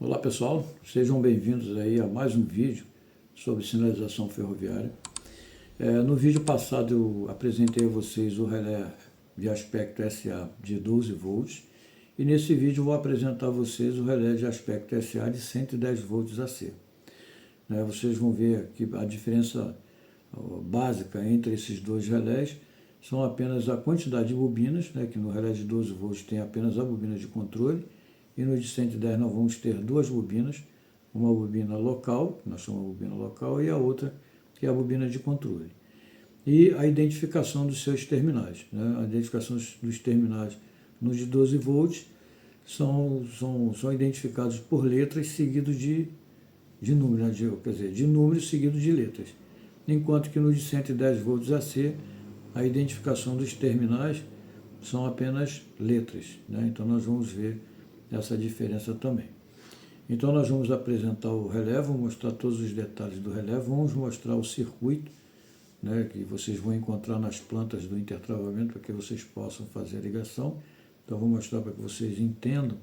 Olá pessoal, sejam bem-vindos aí a mais um vídeo sobre sinalização ferroviária. No vídeo passado eu apresentei a vocês o relé de aspecto SA de 12 volts e nesse vídeo eu vou apresentar a vocês o relé de aspecto SA de 110 volts AC. Vocês vão ver aqui a diferença básica entre esses dois relés são apenas a quantidade de bobinas, que no relé de 12 volts tem apenas a bobina de controle, e no de 110 nós vamos ter duas bobinas, uma bobina local, que nós chamamos de bobina local, e a outra que é a bobina de controle. E a identificação dos seus terminais. A identificação dos terminais no de 12 volts são identificados por letras seguidos de números, quer dizer, de números seguidos de letras. Enquanto que no de 110 volts AC, a identificação dos terminais são apenas letras. Então nós vamos ver essa diferença também. Então nós vamos apresentar o relé, vamos mostrar todos os detalhes do relé, vamos mostrar o circuito, que vocês vão encontrar nas plantas do intertravamento para que vocês possam fazer a ligação. Então vou mostrar para que vocês entendam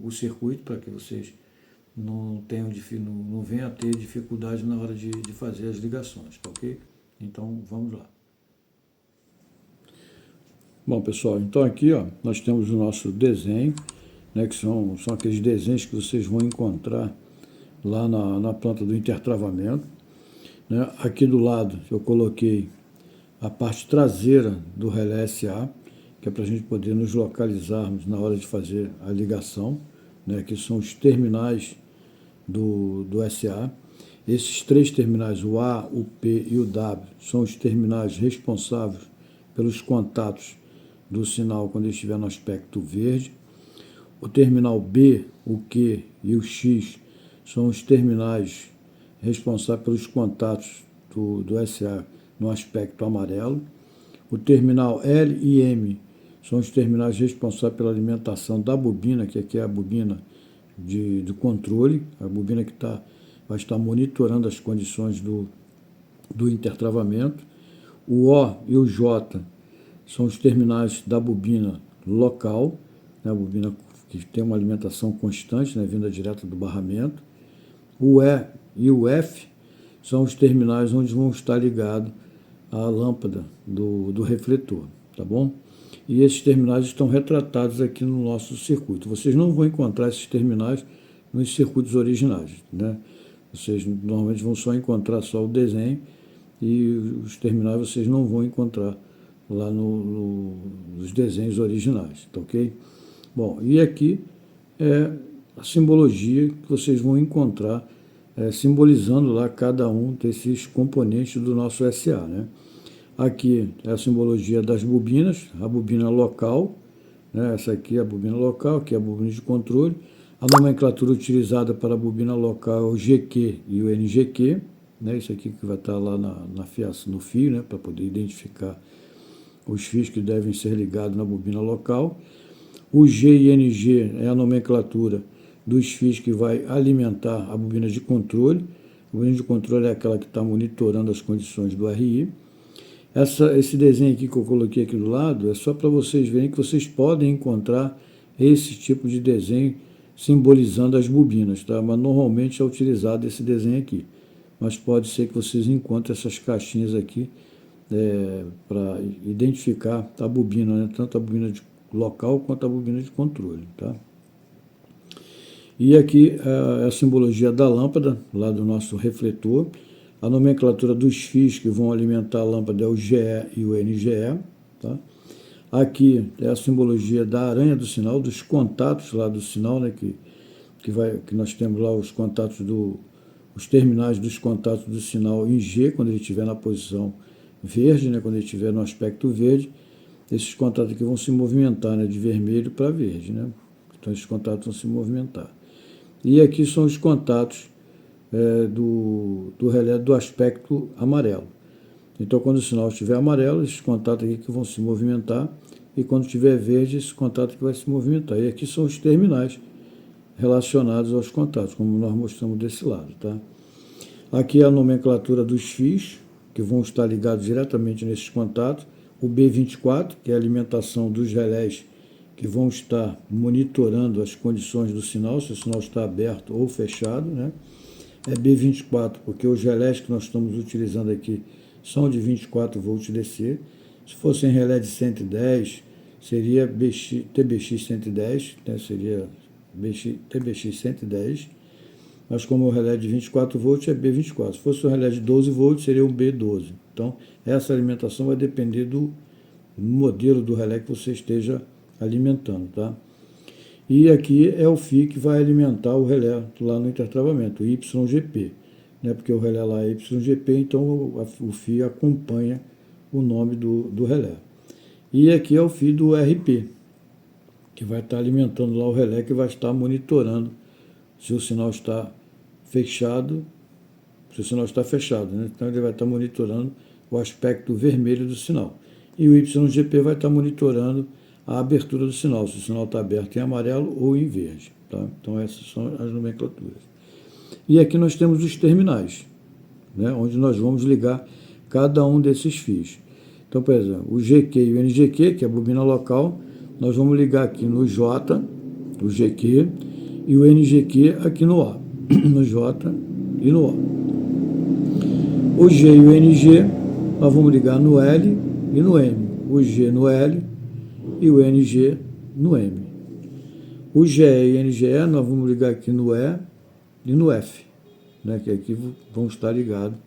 o circuito, para que vocês não venham a ter dificuldade na hora de fazer as ligações, tá ok? Então vamos lá. Bom pessoal, então aqui nós temos o nosso desenho, que são aqueles desenhos que vocês vão encontrar lá na planta do intertravamento. Aqui do lado eu coloquei a parte traseira do relé SA, que é para a gente poder nos localizarmos na hora de fazer a ligação, que são os terminais do SA. Esses três terminais, o A, o P e o W, são os terminais responsáveis pelos contatos do sinal quando ele estiver no aspecto verde. O terminal B, o Q e o X são os terminais responsáveis pelos contatos do SA no aspecto amarelo. O terminal L e M são os terminais responsáveis pela alimentação da bobina, que aqui é a bobina do controle, a bobina que vai estar monitorando as condições do intertravamento. O O e o J são os terminais da bobina local, a bobina que tem uma alimentação constante, vinda direta do barramento. O E e o F são os terminais onde vão estar ligados à lâmpada do refletor, tá bom? E esses terminais estão retratados aqui no nosso circuito. Vocês não vão encontrar esses terminais nos circuitos originais, Vocês normalmente vão só encontrar só o desenho e os terminais vocês não vão encontrar lá nos desenhos originais, tá ok? Bom, e aqui é a simbologia que vocês vão encontrar, simbolizando lá cada um desses componentes do nosso SA, Aqui é a simbologia das bobinas, a bobina local, essa aqui é a bobina local, aqui é a bobina de controle. A nomenclatura utilizada para a bobina local é o GQ e o NGQ, isso aqui que vai estar lá na fiação, no fio, para poder identificar os fios que devem ser ligados na bobina local. O G e NG é a nomenclatura dos fios que vai alimentar a bobina de controle. A bobina de controle é aquela que está monitorando as condições do RI. Esse desenho aqui que eu coloquei aqui do lado é só para vocês verem que vocês podem encontrar esse tipo de desenho simbolizando as bobinas, mas normalmente é utilizado esse desenho aqui. Mas pode ser que vocês encontrem essas caixinhas aqui para identificar a bobina, tanto a bobina de local quanto a bobina de controle, E aqui é a simbologia da lâmpada, lá do nosso refletor. A nomenclatura dos fios que vão alimentar a lâmpada é o GE e o NGE, Aqui é a simbologia da aranha do sinal, dos contatos lá do sinal, que nós temos lá os contatos os terminais dos contatos do sinal em G, quando ele estiver na posição verde, quando ele estiver no aspecto verde, esses contatos aqui vão se movimentar, de vermelho para verde, Então esses contatos vão se movimentar. E aqui são os contatos do relé do aspecto amarelo. Então quando o sinal estiver amarelo, esses contatos aqui que vão se movimentar, e quando estiver verde, esse contato que vai se movimentar. E aqui são os terminais relacionados aos contatos, como nós mostramos desse lado, Aqui é a nomenclatura dos fios, que vão estar ligados diretamente nesses contatos. O B24, que é a alimentação dos relés que vão estar monitorando as condições do sinal, se o sinal está aberto ou fechado, né? É B24, porque os relés que nós estamos utilizando aqui são de 24 volts DC. Se fossem relé de 110, seria TBX 110, né? Seria TBX 110, mas como o relé de 24 volts é B24. Se fosse um relé de 12 volts, seria um B12. Então, essa alimentação vai depender do modelo do relé que você esteja alimentando, tá? E aqui é o fio que vai alimentar o relé lá no intertravamento, o YGP, né? Porque o relé lá é YGP, então o fio acompanha o nome do relé. E aqui é o fio do RP, que vai estar alimentando lá o relé, que vai estar monitorando se o sinal está fechado, né? Então ele vai estar monitorando o aspecto vermelho do sinal. E o YGP vai estar monitorando a abertura do sinal, se o sinal está aberto em amarelo ou em verde. Tá? Então essas são as nomenclaturas. E aqui nós temos os terminais, né? Onde nós vamos ligar cada um desses fios. Então, por exemplo, o GQ e o NGQ, que é a bobina local, nós vamos ligar aqui no J, o GQ, e o NGQ aqui no A, no J e no O. O G e o NG, nós vamos ligar no L e no M. O G no L e o NG no M. O GE e o NGE, nós vamos ligar aqui no E e no F, né? Que aqui vão estar ligados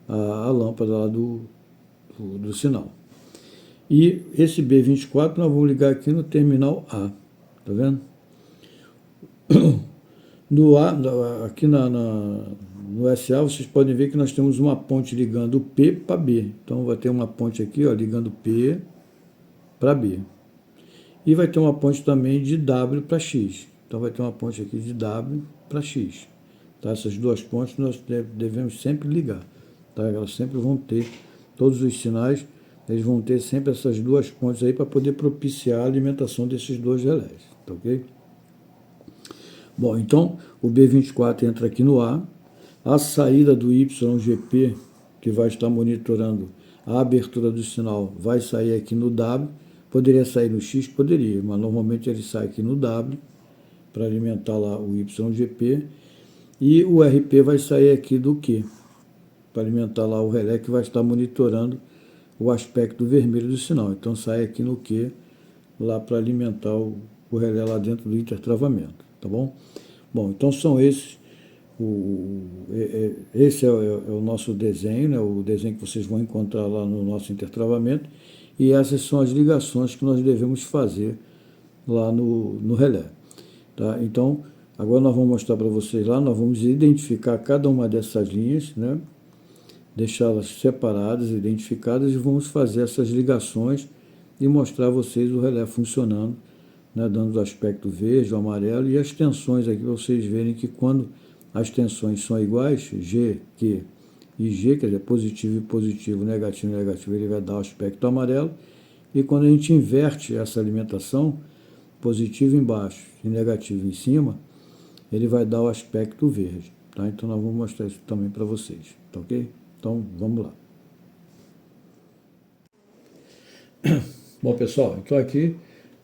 a lâmpada lá do sinal. E esse B24 nós vamos ligar aqui no terminal A, tá vendo? No A, aqui no SA, vocês podem ver que nós temos uma ponte ligando P para B. Então vai ter uma ponte aqui, ó, ligando P para B. E vai ter uma ponte também de W para X. Então vai ter uma ponte aqui de W para X. Tá? Essas duas pontes nós devemos sempre ligar. Tá? Elas sempre vão ter, todos os sinais, eles vão ter sempre essas duas pontes aí para poder propiciar a alimentação desses dois relés. Tá ok? Bom, então o B24 entra aqui no A. A saída do YGP, que vai estar monitorando a abertura do sinal, vai sair aqui no W. Poderia sair no X? Poderia, mas normalmente ele sai aqui no W para alimentar lá o YGP. E o RP vai sair aqui do Q para alimentar lá o relé que vai estar monitorando o aspecto vermelho do sinal. Então sai aqui no Q lá para alimentar o relé lá dentro do intertravamento, tá bom? Bom, então são esses. Esse é o nosso desenho, né? O desenho que vocês vão encontrar lá no nosso intertravamento. E essas são as ligações que nós devemos fazer lá no relé. Tá? Então, agora nós vamos mostrar para vocês lá, nós vamos identificar cada uma dessas linhas, né? Deixá-las separadas, identificadas, e vamos fazer essas ligações e mostrar a vocês o relé funcionando, né? Dando o aspecto verde, o amarelo, e as tensões aqui, para vocês verem que quando as tensões são iguais, G, Q e G, quer dizer, positivo e positivo, negativo e negativo, ele vai dar o aspecto amarelo. E quando a gente inverte essa alimentação, positivo embaixo e negativo em cima, ele vai dar o aspecto verde. Tá? Então nós vamos mostrar isso também para vocês. Tá ok? Então vamos lá. Bom, pessoal, então aqui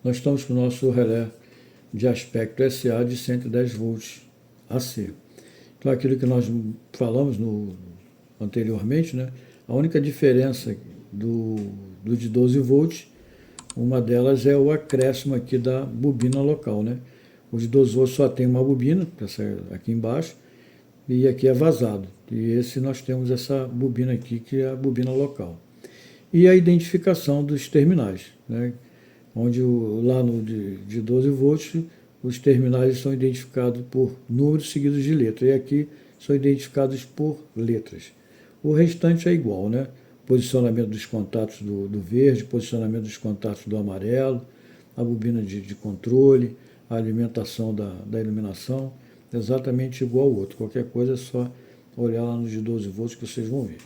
nós estamos com o nosso relé de aspecto SA de 110 volts AC. Então aquilo que nós falamos anteriormente, né? A única diferença do de 12 volts, uma delas é o acréscimo aqui da bobina local, né? O de 12 volts só tem uma bobina, essa aqui embaixo, e aqui é vazado. E esse nós temos essa bobina aqui, que é a bobina local. E a identificação dos terminais, né? Onde lá no de 12 volts, os terminais são identificados por números seguidos de letras. E aqui são identificados por letras. O restante é igual, né? Posicionamento dos contatos do verde, posicionamento dos contatos do amarelo, a bobina de controle, a alimentação da iluminação, exatamente igual ao outro. Qualquer coisa é só olhar lá no de 12 volts que vocês vão ver.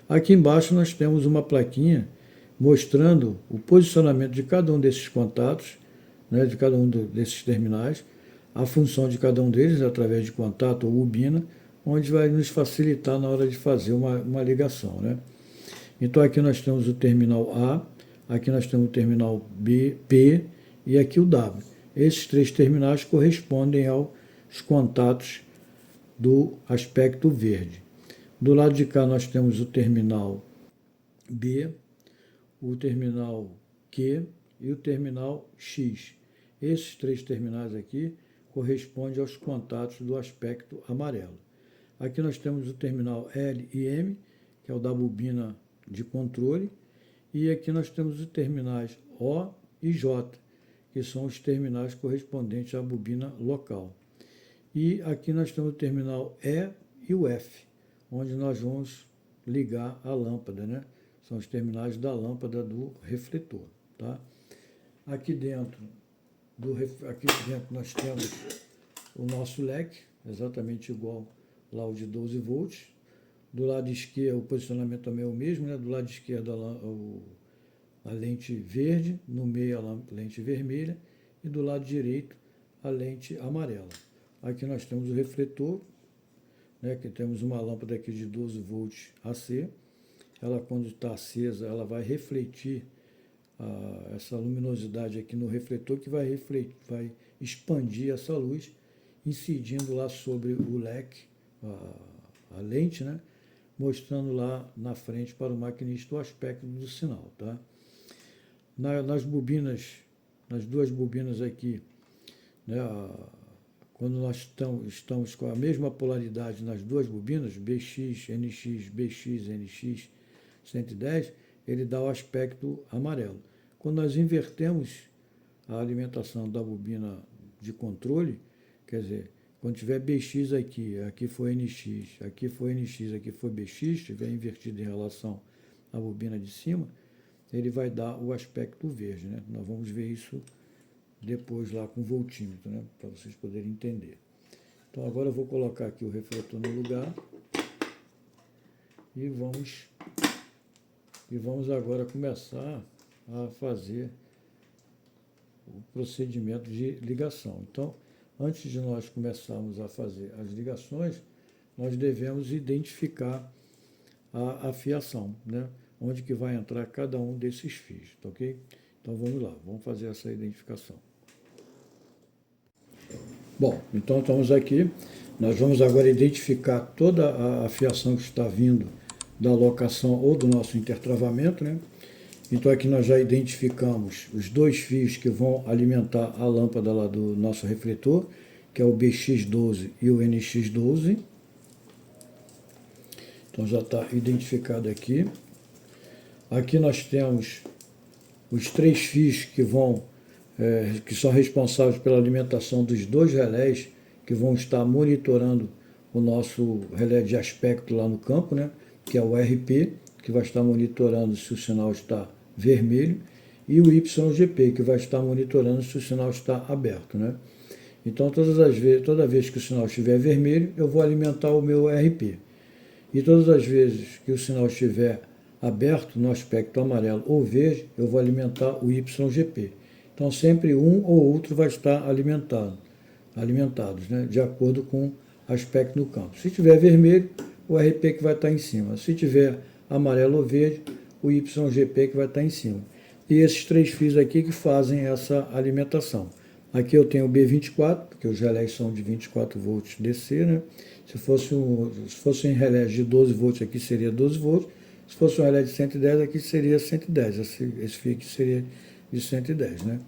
Aqui embaixo nós temos uma plaquinha mostrando o posicionamento de cada um desses contatos, né, de cada um desses terminais, a função de cada um deles através de contato ou bobina, onde vai nos facilitar na hora de fazer uma ligação, né? Então aqui nós temos o terminal A, aqui nós temos o terminal B, P e aqui o W. Esses 3 terminais correspondem aos contatos do aspecto verde. Do lado de cá nós temos o terminal B, o terminal Q e o terminal X. Esses 3 terminais aqui correspondem aos contatos do aspecto amarelo. Aqui nós temos o terminal L e M, que é o da bobina de controle, e aqui nós temos os terminais O e J, que são os terminais correspondentes à bobina local. E aqui nós temos o terminal E e o F, onde nós vamos ligar a lâmpada, né? São os terminais da lâmpada do refletor, tá? Aqui dentro nós temos o nosso leque, exatamente igual lá o de 12 volts. Do lado esquerdo, o posicionamento também é o mesmo, né? Do lado esquerdo a lente verde, no meio a lente vermelha e do lado direito a lente amarela. Aqui nós temos o refletor, né? Que temos uma lâmpada aqui de 12 volts AC. Ela, quando está acesa, ela vai refletir essa luminosidade aqui no refletor, que vai expandir essa luz, incidindo lá sobre o leque, a lente, né? Mostrando lá na frente para o maquinista o aspecto do sinal, tá? Nas duas bobinas aqui, né? Quando nós estamos com a mesma polaridade nas duas bobinas, BX, NX, BX, NX, 110, ele dá o aspecto amarelo. Quando nós invertemos a alimentação da bobina de controle, quer dizer, quando tiver BX aqui foi NX, aqui foi NX, aqui foi BX, estiver invertido em relação à bobina de cima, ele vai dar o aspecto verde, né? Nós vamos ver isso depois lá com o voltímetro, né? Para vocês poderem entender. Então agora eu vou colocar aqui o refletor no lugar e vamos agora começar a fazer o procedimento de ligação. Então, antes de nós começarmos a fazer as ligações, nós devemos identificar a fiação, né? Onde que vai entrar cada um desses fios, tá ok? Então vamos lá, vamos fazer essa identificação. Bom, então estamos aqui, nós vamos agora identificar toda a fiação que está vindo da locação ou do nosso intertravamento, né? Então aqui nós já identificamos os 2 fios que vão alimentar a lâmpada lá do nosso refletor, que é o BX12 e o NX12. Então já está identificado aqui. Aqui nós temos os 3 fios que são responsáveis pela alimentação dos 2 relés que vão estar monitorando o nosso relé de aspecto lá no campo, né? Que é o RP, que vai estar monitorando se o sinal está vermelho, e o YGP, que vai estar monitorando se o sinal está aberto, né? Então, toda vez que o sinal estiver vermelho, eu vou alimentar o meu RP. E todas as vezes que o sinal estiver aberto no aspecto amarelo ou verde, eu vou alimentar o YGP. Então, sempre um ou outro vai estar alimentados, né? De acordo com o aspecto no campo. Se tiver vermelho, o RP que vai estar em cima. Se tiver amarelo ou verde, o YGP que vai estar em cima. E esses 3 fios aqui que fazem essa alimentação. Aqui eu tenho o B24, porque os relés são de 24 volts DC, né? Se fosse em relés de 12 volts, aqui seria 12 volts. Se fosse um relé de 110, aqui seria 110. Esse fio aqui seria de 110, né?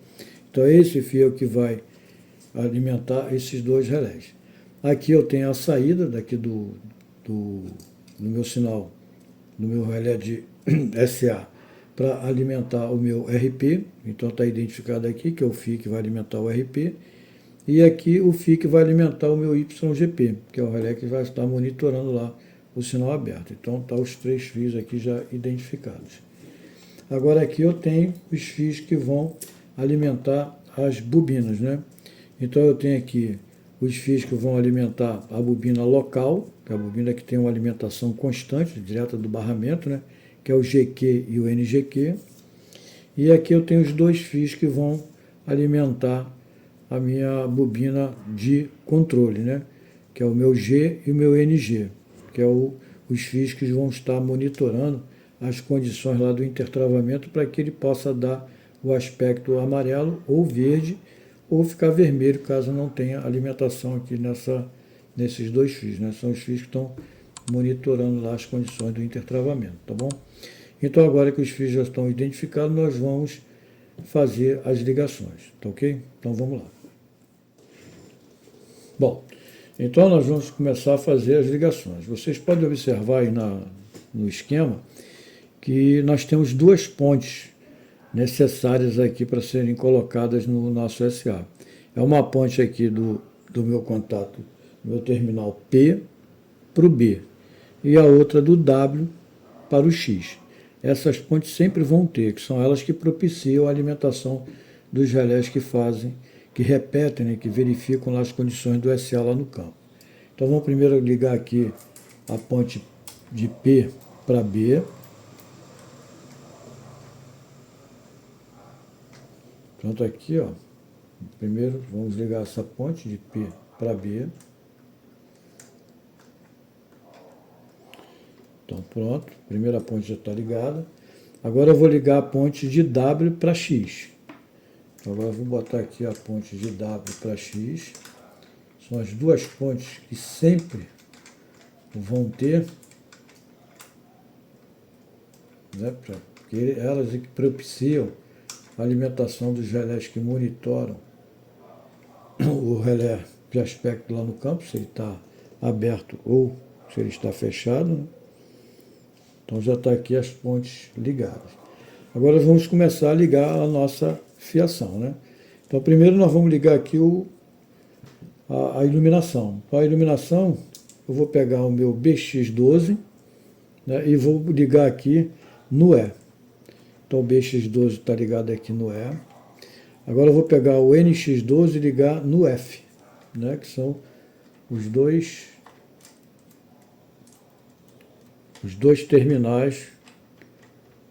Então esse fio que vai alimentar esses 2 relés. Aqui eu tenho a saída daqui do meu sinal, do meu relé de SA, para alimentar o meu RP. Então está identificado aqui que é o fio que vai alimentar o RP. E aqui o fio que vai alimentar o meu YGP, que é o relé que vai estar monitorando lá o sinal aberto. Então tá os 3 fios aqui já identificados. Agora aqui eu tenho os fios que vão alimentar as bobinas, né? Então eu tenho aqui os fios que vão alimentar a bobina local, que é a bobina que tem uma alimentação constante, direta do barramento, né? Que é o GQ e o NGQ. E aqui eu tenho os 2 fios que vão alimentar a minha bobina de controle, né? Que é o meu G e o meu NG, que é os fios que vão estar monitorando as condições lá do intertravamento para que ele possa dar o aspecto amarelo ou verde, ou ficar vermelho, caso não tenha alimentação aqui nesses dois fios, né? São os fios que estão monitorando lá as condições do intertravamento, tá bom? Então, agora que os fios já estão identificados, nós vamos fazer as ligações, tá ok? Então, vamos lá. Bom, então nós vamos começar a fazer as ligações. Vocês podem observar aí no esquema que nós temos duas pontes necessárias aqui para serem colocadas no nosso SA. É uma ponte aqui do meu contato, meu terminal P para o B, e a outra do W para o X. Essas pontes sempre vão ter, que são elas que propiciam a alimentação dos relés que repetem, né, que verificam lá as condições do SA lá no campo. Então vamos primeiro ligar aqui a ponte de P para B. Pronto, aqui, ó. Primeiro vamos ligar essa ponte de P para B. Então pronto, primeira ponte já está ligada. Agora eu vou ligar a ponte de W para X. Então, agora eu vou botar aqui a ponte de W para X. São as duas pontes que sempre vão ter, né, porque elas é que propiciam a alimentação dos relés que monitoram o relé de aspecto lá no campo, se ele está aberto ou se ele está fechado, né? Então já está aqui as pontes ligadas. Agora vamos começar a ligar a nossa fiação, né? Então primeiro nós vamos ligar aqui a iluminação. Para a iluminação eu vou pegar o meu BX12, né, e vou ligar aqui no E. Então o BX12 está ligado aqui no E. Agora eu vou pegar o NX12 e ligar no F, né, que são os dois terminais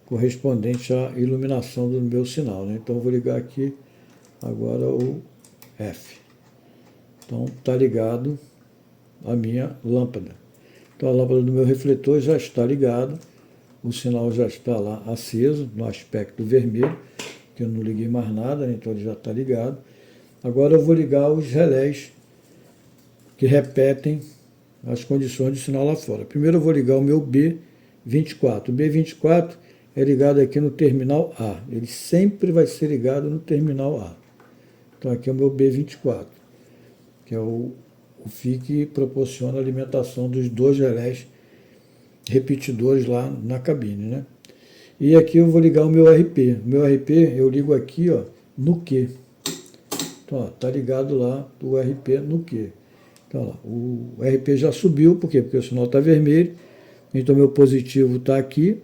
correspondentes à iluminação do meu sinal, né? Então eu vou ligar aqui agora o F. Então está ligado a minha lâmpada. Então a lâmpada do meu refletor já está ligada, o sinal já está lá aceso, no aspecto vermelho, que eu não liguei mais nada, né? Então ele já está ligado. Agora eu vou ligar os relés que repetem as condições de sinal lá fora. Primeiro eu vou ligar o meu B24. O B24 é ligado aqui no terminal A. Ele sempre vai ser ligado no terminal A. Então aqui é o meu B24, que é o fio que proporciona a alimentação dos dois relés repetidores lá na cabine, né? E aqui eu vou ligar o meu RP. O meu RP eu ligo aqui, ó, no Q. Então, está ligado lá o RP no Q. Então, lá, o RP já subiu, por quê? Porque o sinal está vermelho, então meu positivo está aqui,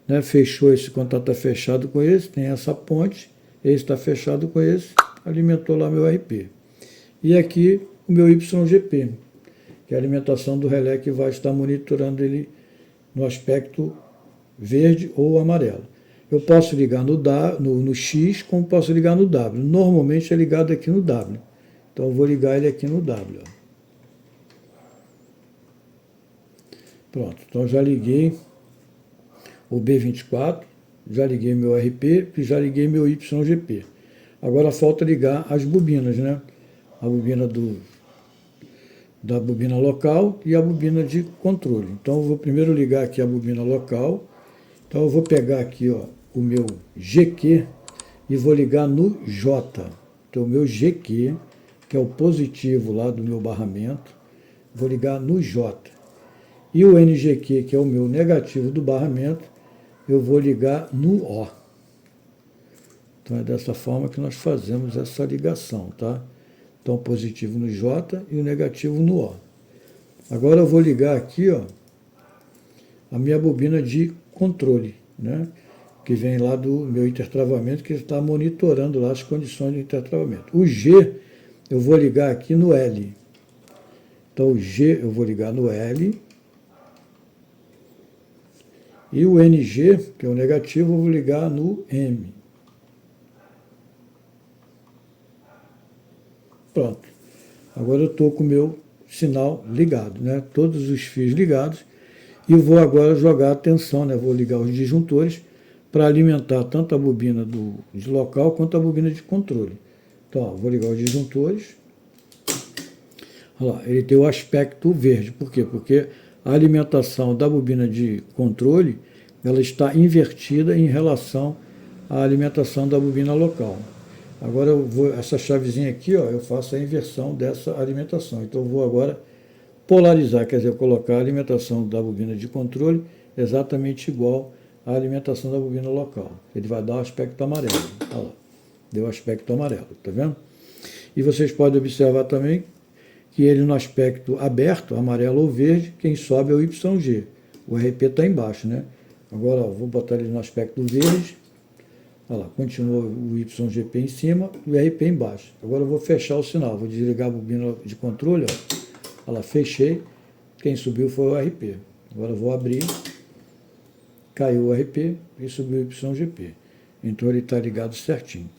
né? Fechou esse contato, está fechado com esse, tem essa ponte, esse está fechado com esse, alimentou lá meu RP. E aqui o meu YGP, que é a alimentação do relé que vai estar monitorando ele no aspecto verde ou amarelo. Eu posso ligar no X, como posso ligar no W. Normalmente é ligado aqui no W. Então eu vou ligar ele aqui no W. Ó. Pronto, então já liguei o B24, já liguei meu RP e já liguei meu YGP. Agora falta ligar as bobinas, né? A bobina da bobina local e a bobina de controle. Então eu vou primeiro ligar aqui a bobina local. Então eu vou pegar aqui, ó, o meu GQ e vou ligar no J. Então o meu GQ, que é o positivo lá do meu barramento, vou ligar no J. E o NGQ, que é o meu negativo do barramento, eu vou ligar no O. Então é dessa forma que nós fazemos essa ligação, tá? Então positivo no J e o negativo no O. Agora eu vou ligar aqui, ó, a minha bobina de controle, né? Que vem lá do meu intertravamento, que está monitorando lá as condições do intertravamento. O G eu vou ligar aqui no L. Então o G eu vou ligar no L. E o NG, que é o negativo, eu vou ligar no M. Pronto. Agora eu estou com o meu sinal ligado, né? Todos os fios ligados. E eu vou agora jogar a tensão, né? Vou ligar os disjuntores para alimentar tanto a bobina de local quanto a bobina de controle. Então, ó, vou ligar os disjuntores. Olha lá, ele tem o aspecto verde. Por quê? Porque a alimentação da bobina de controle ela está invertida em relação à alimentação da bobina local. Agora, essa chavezinha aqui, ó, eu faço a inversão dessa alimentação. Então, eu vou agora polarizar, quer dizer, colocar a alimentação da bobina de controle exatamente igual à alimentação da bobina local. Ele vai dar o aspecto amarelo. Olha lá, deu o aspecto amarelo, tá vendo? E vocês podem observar também que ele no aspecto aberto, amarelo ou verde, quem sobe é o YG. O RP está embaixo, né? Agora, ó, vou botar ele no aspecto verde. Olha lá, continua o YGP em cima e o RP embaixo. Agora eu vou fechar o sinal, vou desligar a bobina de controle, ó. Olha lá, fechei. Quem subiu foi o RP. Agora eu vou abrir. Caiu o RP e subiu o YGP. Então ele está ligado certinho.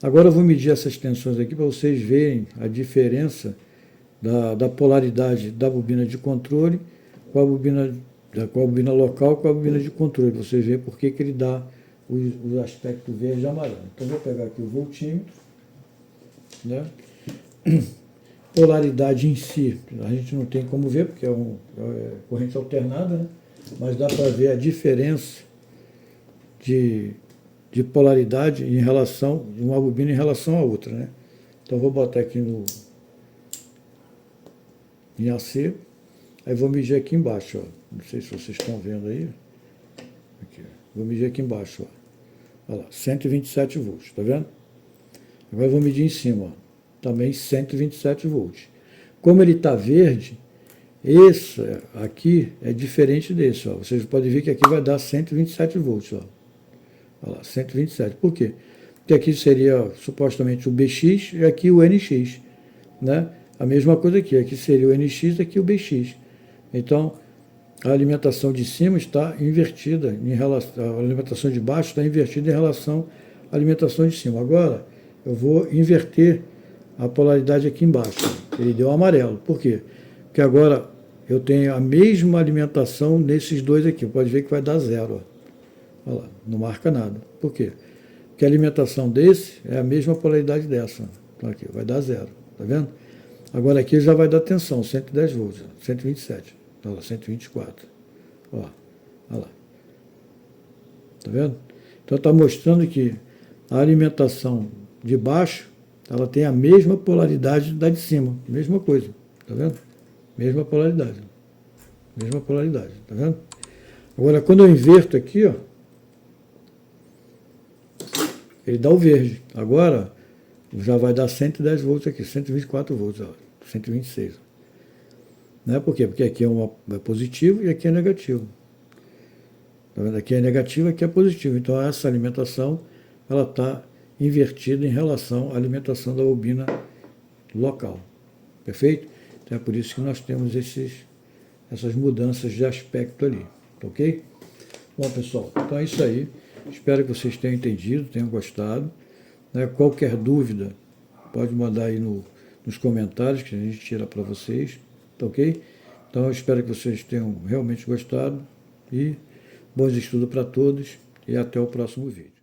Agora eu vou medir essas tensões aqui para vocês verem a diferença da polaridade da bobina de controle com a bobina local com a bobina de controle. Vocês veem por que ele dá o aspecto verde e amarelo. Então vou pegar aqui o voltímetro, né? Polaridade em si, a gente não tem como ver, porque é corrente alternada, né? Mas dá para ver a diferença de polaridade em relação, de uma bobina em relação à outra, né? Então vou botar aqui em AC, aí vou medir aqui embaixo, ó. Não sei se vocês estão vendo aí. Aqui, vou medir aqui embaixo, ó. Olha lá, 127 volts, tá vendo? Agora eu vou medir em cima, ó. Também 127 volts. Como ele está verde, esse aqui é diferente desse, ó. Vocês podem ver que aqui vai dar 127 volts, ó. Olha lá, 127. Por quê? Porque aqui seria supostamente o BX e aqui o NX, né? A mesma coisa aqui, aqui seria o NX e aqui o BX. Então, a alimentação de cima está invertida, a alimentação de baixo está invertida em relação à alimentação de cima. Agora, eu vou inverter a polaridade aqui embaixo. Ele deu amarelo. Por quê? Porque agora eu tenho a mesma alimentação nesses dois aqui. Pode ver que vai dar zero. Ó. Olha lá, não marca nada. Por quê? Porque a alimentação desse é a mesma polaridade dessa. Então aqui, vai dar zero. Tá vendo? Agora aqui já vai dar tensão, 110 volts, 127. Olha lá, 124. Ó, olha lá. Tá vendo? Então está mostrando que a alimentação de baixo, ela tem a mesma polaridade da de cima. Mesma coisa. Tá vendo? Mesma polaridade. Mesma polaridade. Tá vendo? Agora, quando eu inverto aqui, ó, ele dá o verde. Agora, já vai dar 110 volts aqui, 124 volts, ó, 126. Né? Por quê? Porque aqui é positivo e aqui é negativo. Tá vendo? Aqui é negativo, aqui é positivo. Então, essa alimentação, ela está invertida em relação à alimentação da bobina local. Perfeito? Então, é por isso que nós temos essas mudanças de aspecto ali. Tá ok? Bom, pessoal, então é isso aí. Espero que vocês tenham entendido, tenham gostado. Né? Qualquer dúvida, pode mandar aí nos comentários, que a gente tira para vocês. Tá ok? Então, eu espero que vocês tenham realmente gostado. E bons estudos para todos. E até o próximo vídeo.